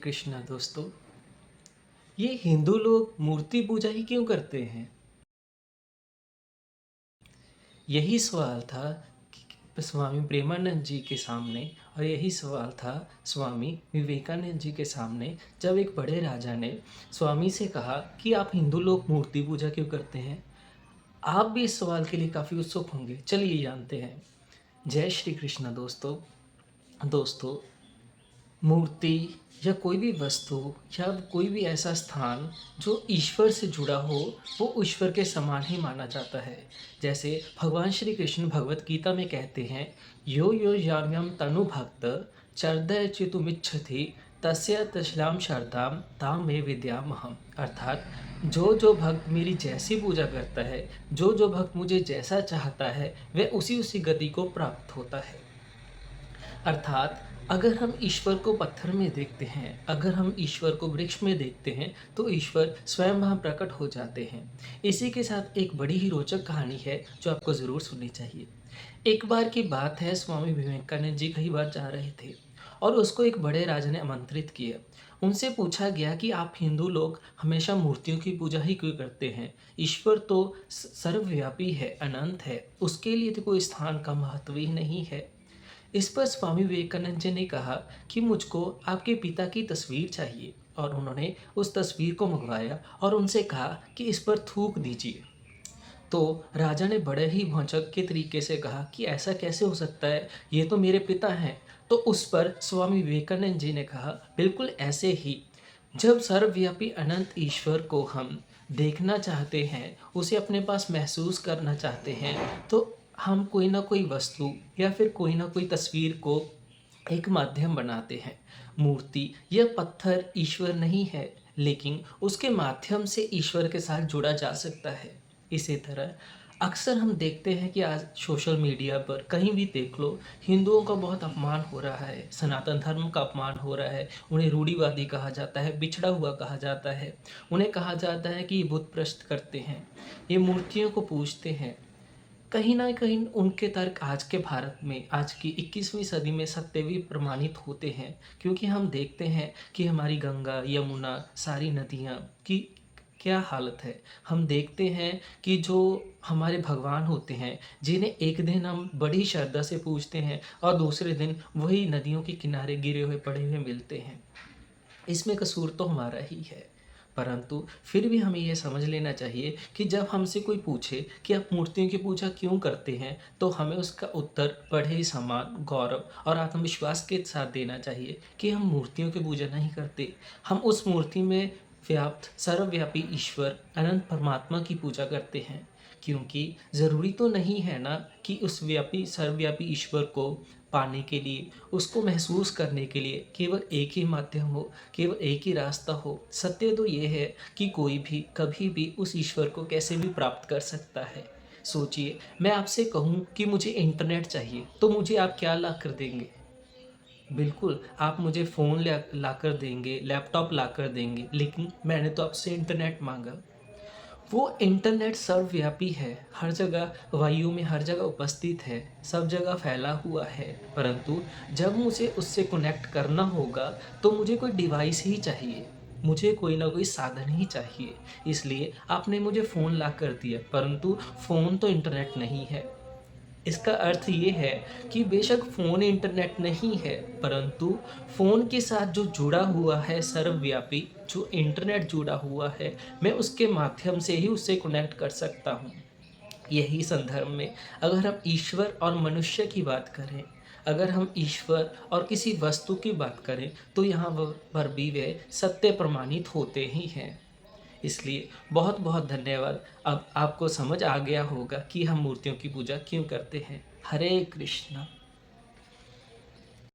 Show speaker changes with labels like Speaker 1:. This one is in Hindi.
Speaker 1: कृष्णा दोस्तों, ये हिंदू लोग मूर्ति पूजा ही क्यों करते हैं? यही सवाल था स्वामी प्रेमानंद जी के सामने, और यही सवाल था स्वामी विवेकानंद जी के सामने जब एक बड़े राजा ने स्वामी से कहा कि आप हिंदू लोग मूर्ति पूजा क्यों करते हैं। आप भी इस सवाल के लिए काफ़ी उत्सुक होंगे। चलिए जानते हैं। जय श्री कृष्ण दोस्तों। दोस्तों, मूर्ति या कोई भी वस्तु या कोई भी ऐसा स्थान जो ईश्वर से जुड़ा हो, वो ईश्वर के समान ही माना जाता है। जैसे भगवान श्री कृष्ण भगवत गीता में कहते हैं, यो यो याम्यम तनु भक्त चर्दय चितुमिच्छति तस्य तस्लाम शरदाम ताम में विद्यामहम। अर्थात जो जो भक्त मेरी जैसी पूजा करता है, जो जो भक्त मुझे जैसा चाहता है, वह उसी उसी गति को प्राप्त होता है। अर्थात अगर हम ईश्वर को पत्थर में देखते हैं, अगर हम ईश्वर को वृक्ष में देखते हैं, तो ईश्वर स्वयं वहाँ प्रकट हो जाते हैं। इसी के साथ एक बड़ी ही रोचक कहानी है जो आपको ज़रूर सुननी चाहिए। एक बार की बात है, स्वामी विवेकानंद जी कई बार जा रहे थे और उसको एक बड़े राजा ने आमंत्रित किया। उनसे पूछा गया कि आप हिंदू लोग हमेशा मूर्तियों की पूजा ही क्यों करते हैं? ईश्वर तो सर्वव्यापी है, अनंत है, उसके लिए तो कोई स्थान का महत्व ही नहीं है। इस पर स्वामी विवेकानंद जी ने कहा कि मुझको आपके पिता की तस्वीर चाहिए, और उन्होंने उस तस्वीर को मंगवाया और उनसे कहा कि इस पर थूक दीजिए। तो राजा ने बड़े ही भौचक के तरीके से कहा कि ऐसा कैसे हो सकता है, ये तो मेरे पिता हैं। तो उस पर स्वामी विवेकानंद जी ने कहा, बिल्कुल ऐसे ही जब सर्वव्यापी अनंत ईश्वर को हम देखना चाहते हैं, उसे अपने पास महसूस करना चाहते हैं, तो हम कोई ना कोई वस्तु या फिर कोई ना कोई तस्वीर को एक माध्यम बनाते हैं। मूर्ति या पत्थर ईश्वर नहीं है, लेकिन उसके माध्यम से ईश्वर के साथ जुड़ा जा सकता है। इसी तरह अक्सर हम देखते हैं कि आज सोशल मीडिया पर कहीं भी देख लो, हिंदुओं का बहुत अपमान हो रहा है, सनातन धर्म का अपमान हो रहा है, उन्हें रूढ़िवादी कहा जाता है, बिछड़ा हुआ कहा जाता है, उन्हें कहा जाता है कि ये बुत प्रस्त करते हैं, ये मूर्तियों को पूजते हैं। कहीं ना कहीं उनके तर्क आज के भारत में, आज की 21वीं सदी में सत्य भी प्रमाणित होते हैं, क्योंकि हम देखते हैं कि हमारी गंगा, यमुना, सारी नदियाँ की क्या हालत है। हम देखते हैं कि जो हमारे भगवान होते हैं, जिन्हें एक दिन हम बड़ी श्रद्धा से पूजते हैं और दूसरे दिन वही नदियों के किनारे गिरे हुए पड़े हुए मिलते हैं। इसमें कसूर तो हमारा ही है। परंतु फिर भी हमें यह समझ लेना चाहिए कि जब हमसे कोई पूछे कि आप मूर्तियों की पूजा क्यों करते हैं, तो हमें उसका उत्तर बड़े ही सम्मान, गौरव और आत्मविश्वास के साथ देना चाहिए कि हम मूर्तियों की पूजा नहीं करते। हम उस मूर्ति में व्याप्त सर्वव्यापी ईश्वर अनंत परमात्मा की पूजा करते हैं। क्योंकि ज़रूरी तो नहीं है ना कि उस व्यापी सर्वव्यापी ईश्वर को पाने के लिए, उसको महसूस करने के लिए केवल एक ही माध्यम हो, केवल एक ही रास्ता हो। सत्य तो ये है कि कोई भी कभी भी उस ईश्वर को कैसे भी प्राप्त कर सकता है। सोचिए, मैं आपसे कहूँ कि मुझे इंटरनेट चाहिए, तो मुझे आप क्या ला कर देंगे? बिल्कुल, आप मुझे फ़ोन ला कर देंगे, लैपटॉप ला कर देंगे, लेकिन मैंने तो आपसे इंटरनेट मांगा। वो इंटरनेट सर्वव्यापी है, हर जगह वायु में हर जगह उपस्थित है, सब जगह फैला हुआ है। परंतु जब मुझे उससे कनेक्ट करना होगा, तो मुझे कोई डिवाइस ही चाहिए, मुझे कोई ना कोई साधन ही चाहिए। इसलिए आपने मुझे फ़ोन ला कर दिया, परंतु फ़ोन तो इंटरनेट नहीं है। इसका अर्थ ये है कि बेशक फ़ोन इंटरनेट नहीं है, परंतु फ़ोन के साथ जो जुड़ा हुआ है सर्वव्यापी, जो इंटरनेट जुड़ा हुआ है, मैं उसके माध्यम से ही उससे कनेक्ट कर सकता हूँ। यही संदर्भ में अगर हम ईश्वर और मनुष्य की बात करें, अगर हम ईश्वर और किसी वस्तु की बात करें, तो यहाँ पर भी वे सत्य प्रमाणित होते ही हैं। इसलिए बहुत बहुत धन्यवाद। अब आपको समझ आ गया होगा कि हम मूर्तियों की पूजा क्यों करते हैं। हरे कृष्णा।